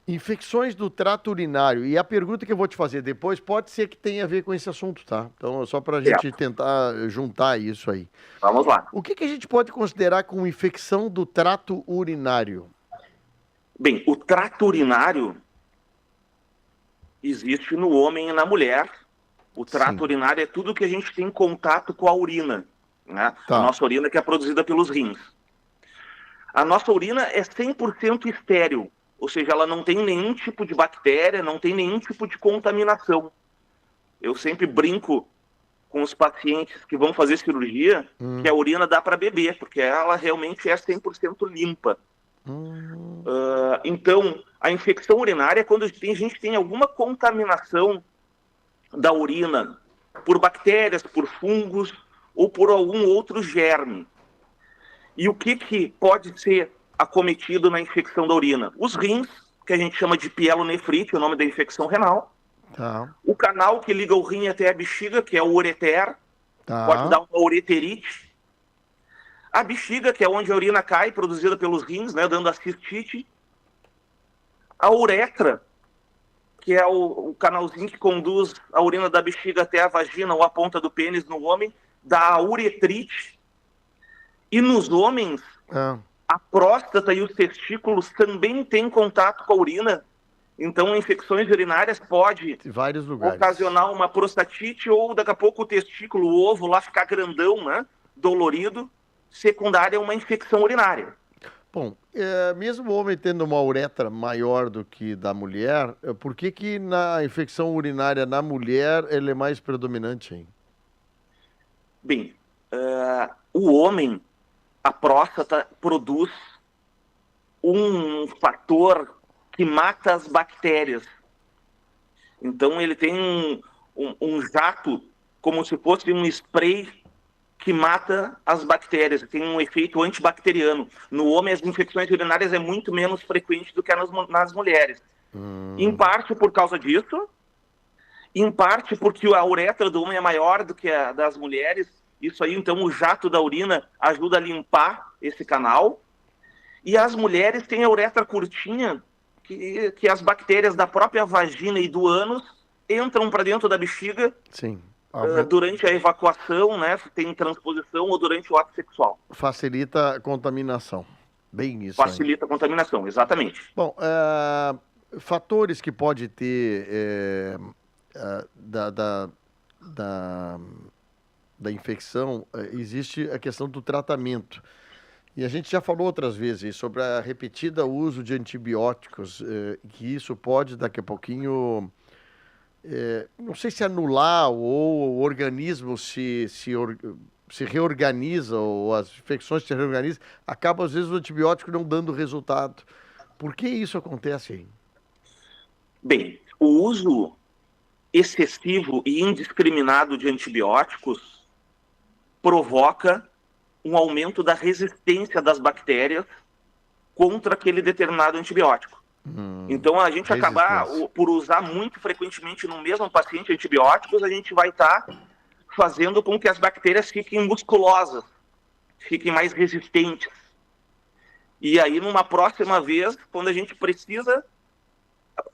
Infecções do trato urinário. E a pergunta que eu vou te fazer depois pode ser que tenha a ver com esse assunto, tá? Então, só para a gente Certo. tentar juntar isso aí. Vamos lá. O que que a gente pode considerar como infecção do trato urinário? Bem, o trato urinário existe no homem e na mulher. O trato Sim. urinário é tudo que a gente tem contato com a urina, né? A Tá. nossa urina que é produzida pelos rins. A nossa urina é 100% estéril, ou seja, ela não tem nenhum tipo de bactéria, não tem nenhum tipo de contaminação. Eu sempre brinco com os pacientes que vão fazer cirurgia que a Hum. urina dá para beber, porque ela realmente é 100% limpa. Hum. Então, a infecção urinária é quando a gente tem alguma contaminação da urina por bactérias, por fungos ou por algum outro germe. E o que pode ser acometido na infecção da urina? Os rins, que a gente chama de pielonefrite, o nome da infecção renal. Tá. O canal que liga o rim até a bexiga, que é o ureter, pode Tá. dar uma ureterite. A bexiga, que é onde a urina cai, produzida pelos rins, né, dando a cistite. A uretra, que é o canalzinho que conduz a urina da bexiga até a vagina ou a ponta do pênis no homem, dá a uretrite. E nos homens, Ah, a próstata e os testículos também têm contato com a urina. Então, infecções urinárias pode vários lugares. ocasionar uma prostatite ou daqui a pouco o testículo, o ovo lá ficar grandão, né? Dolorido, secundária a uma infecção urinária. Bom, mesmo o homem tendo uma uretra maior do que da mulher, por que que na infecção urinária na mulher ele é mais predominante, hein? Bem, o homem, a próstata produz um fator que mata as bactérias. Então ele tem um jato, como se fosse um spray que mata as bactérias, tem um efeito antibacteriano. No homem, as infecções urinárias é muito menos frequente do que nas mulheres. Em Hum, parte por causa disso, em parte porque a uretra do homem é maior do que a das mulheres. Isso aí, então, o jato da urina ajuda a limpar esse canal. E as mulheres têm a uretra curtinha, que as bactérias da própria vagina e do ânus entram para dentro da bexiga sim. durante a evacuação, né? Tem transposição ou durante o ato sexual. Facilita a contaminação. Bem isso aí. Facilita a contaminação, exatamente. Bom, fatores que pode ter da, da infecção, existe a questão do tratamento. E a gente já falou outras vezes sobre a repetida uso de antibióticos, que isso pode daqui a pouquinho, não sei se anular ou o organismo se reorganiza ou as infecções se reorganizam, acaba às vezes o antibiótico não dando resultado. Por que isso acontece aí? Bem, o uso excessivo e indiscriminado de antibióticos provoca um aumento da resistência das bactérias contra aquele determinado antibiótico. Então, a gente acabar Resistência. por usar muito frequentemente no mesmo paciente antibióticos, a gente vai estar fazendo com que as bactérias fiquem musculosas, fiquem mais resistentes. E aí, numa próxima vez, quando a gente precisa,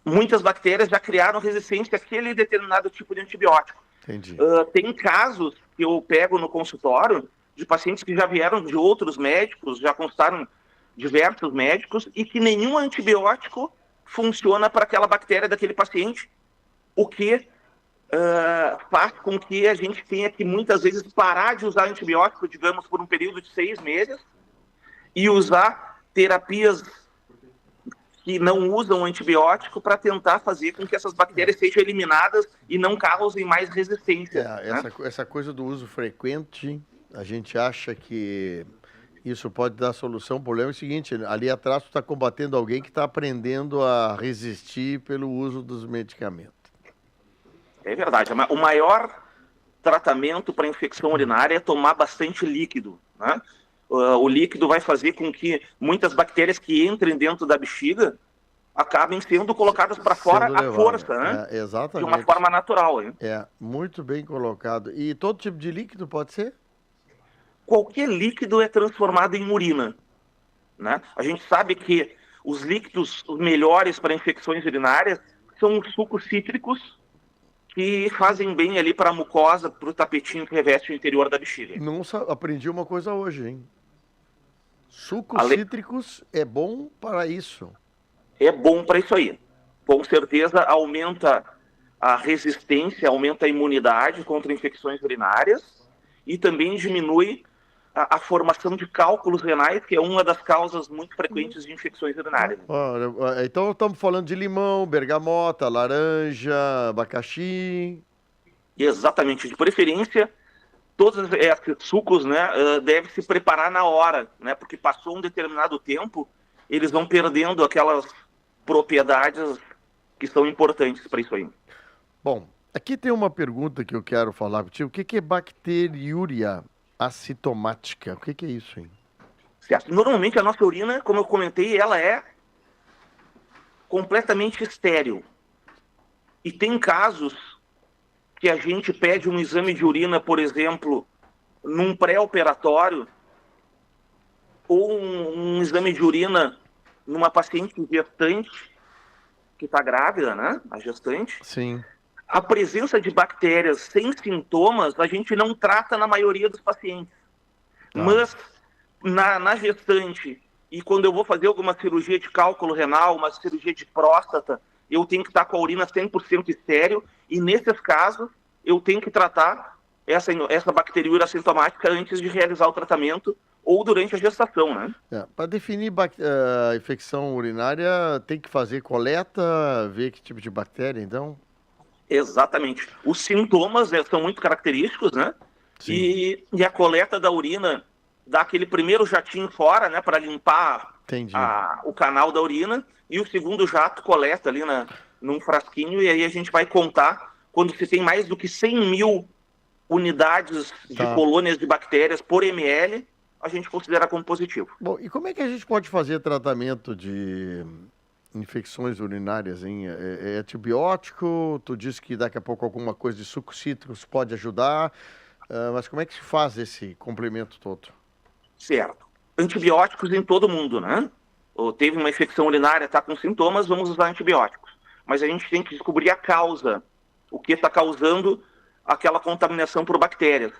muitas bactérias já criaram resistência àquele determinado tipo de antibiótico. Entendi. Tem casos que eu pego no consultório de pacientes que já vieram de outros médicos, já constaram diversos médicos, e que nenhum antibiótico funciona para aquela bactéria daquele paciente, o que faz com que a gente tenha que muitas vezes parar de usar antibiótico, digamos, por um período de 6 meses, e usar terapias que não usam antibiótico para tentar fazer com que essas bactérias sejam eliminadas e não causem mais resistência. Né? Essa coisa do uso frequente, a gente acha que isso pode dar solução. O problema é o seguinte, ali atrás tu está combatendo alguém que está aprendendo a resistir pelo uso dos medicamentos. É verdade. O maior tratamento para infecção urinária é tomar bastante líquido. Né? O líquido vai fazer com que muitas bactérias que entrem dentro da bexiga acabem sendo colocadas para fora Sendo à levada. força, né? De uma Exatamente. forma natural. Hein? Muito bem colocado. E todo tipo de líquido pode ser? Qualquer líquido é transformado em urina. Né? A gente sabe que os líquidos melhores para infecções urinárias são os sucos cítricos, que fazem bem ali para a mucosa, para o tapetinho que reveste o interior da bexiga. Não aprendi uma coisa hoje, hein? Sucos Ale... cítricos é bom para isso. É bom para isso aí. Com certeza aumenta a resistência, aumenta a imunidade contra infecções urinárias e também diminui a formação de cálculos renais, que é uma das causas muito frequentes de infecções urinárias. Então estamos falando de limão, bergamota, laranja, abacaxi. Exatamente. De preferência, todos esses sucos, né, devem se preparar na hora, né, porque passou um determinado tempo, eles vão perdendo aquelas propriedades que são importantes para isso aí. Bom, aqui tem uma pergunta que eu quero falar contigo. O que é bacteriúria assintomática? O que é isso, hein? Certo. Normalmente a nossa urina, como eu comentei, ela é completamente estéril. E tem casos que a gente pede um exame de urina, por exemplo, num pré-operatório, ou um exame de urina numa paciente gestante, que está grávida, né? A gestante. Sim. A presença de bactérias sem sintomas, a gente não trata na maioria dos pacientes. Tá. Mas na gestante, e quando eu vou fazer alguma cirurgia de cálculo renal, uma cirurgia de próstata, eu tenho que estar com a urina 100% estéril, e nesses casos, eu tenho que tratar essa bacteriúria assintomática antes de realizar o tratamento ou durante a gestação, né? Para definir infecção urinária, tem que fazer coleta, ver que tipo de bactéria, então? Exatamente. Os sintomas são muito característicos, né? E a coleta da urina dá aquele primeiro jatinho fora, né, para limpar o canal da urina, e o segundo jato coleta ali num frasquinho, e aí a gente vai contar quando se tem mais do que 100 mil unidades de colônias de bactérias por ml, a gente considera como positivo. Bom, e como é que a gente pode fazer tratamento de infecções urinárias, hein? É antibiótico? Tu disse que daqui a pouco alguma coisa de sucos cítricos pode ajudar, mas como é que se faz esse complemento todo? Certo. Antibióticos em todo mundo, né? Ou teve uma infecção urinária, está com sintomas, vamos usar antibióticos. Mas a gente tem que descobrir a causa, o que está causando aquela contaminação por bactérias.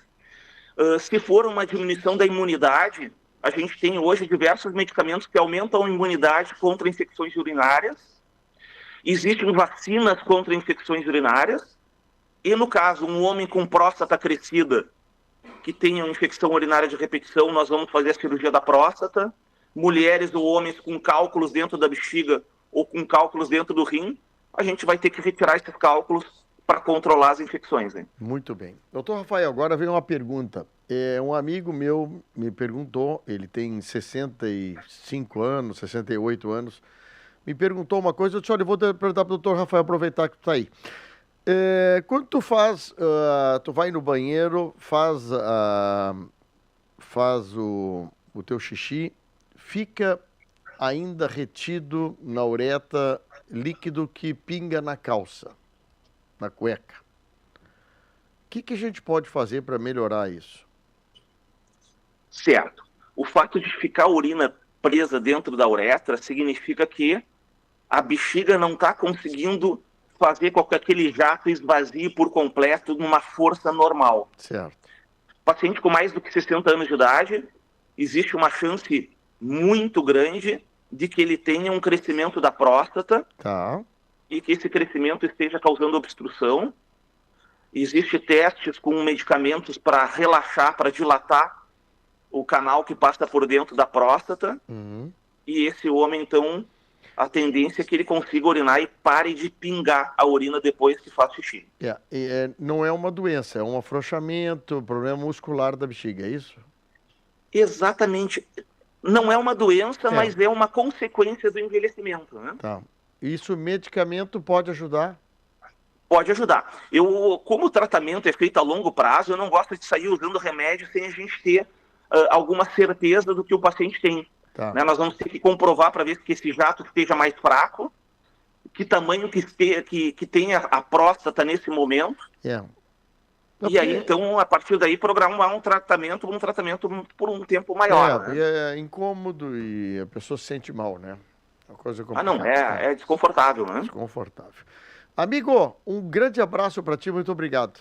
Se for uma diminuição da imunidade, a gente tem hoje diversos medicamentos que aumentam a imunidade contra infecções urinárias. Existem vacinas contra infecções urinárias. E no caso, um homem com próstata crescida, que tenha uma infecção urinária de repetição, nós vamos fazer a cirurgia da próstata. Mulheres ou homens com cálculos dentro da bexiga ou com cálculos dentro do rim, a gente vai ter que retirar esses cálculos para controlar as infecções, hein? Muito bem. Doutor Rafael, agora vem uma pergunta. Um amigo meu me perguntou, ele tem 65 anos, 68 anos, me perguntou uma coisa, eu disse, olha, eu vou perguntar para o doutor Rafael, aproveitar que tu está aí. Quando tu tu vai no banheiro, faz o teu xixi, fica ainda retido na uretra líquido que pinga na calça, na cueca. O que a gente pode fazer para melhorar isso? Certo. O fato de ficar a urina presa dentro da uretra significa que a bexiga não está conseguindo fazer com que aquele jato esvazie por completo numa força normal. Certo. Paciente com mais do que 60 anos de idade, existe uma chance muito grande de que ele tenha um crescimento da próstata e que esse crescimento esteja causando obstrução. Existem testes com medicamentos para relaxar, para dilatar o canal que passa por dentro da próstata. E esse homem, então, a tendência é que ele consiga urinar e pare de pingar a urina depois que faz xixi. Não é uma doença, é um afrouxamento, problema muscular da bexiga, é isso? Exatamente. Não é uma doença, mas é uma consequência do envelhecimento, né? Isso, medicamento pode ajudar? Pode ajudar. Como o tratamento é feito a longo prazo, eu não gosto de sair usando remédio sem a gente ter alguma certeza do que o paciente tem. Né? Nós vamos ter que comprovar para ver que esse jato esteja mais fraco, que tamanho que tenha a próstata nesse momento. E aí, então, a partir daí, programar um tratamento por um tempo maior. É incômodo e a pessoa se sente mal, né? Uma coisa Ah, não, complicada. é desconfortável, né? Desconfortável. Amigo, um grande abraço para ti, muito obrigado.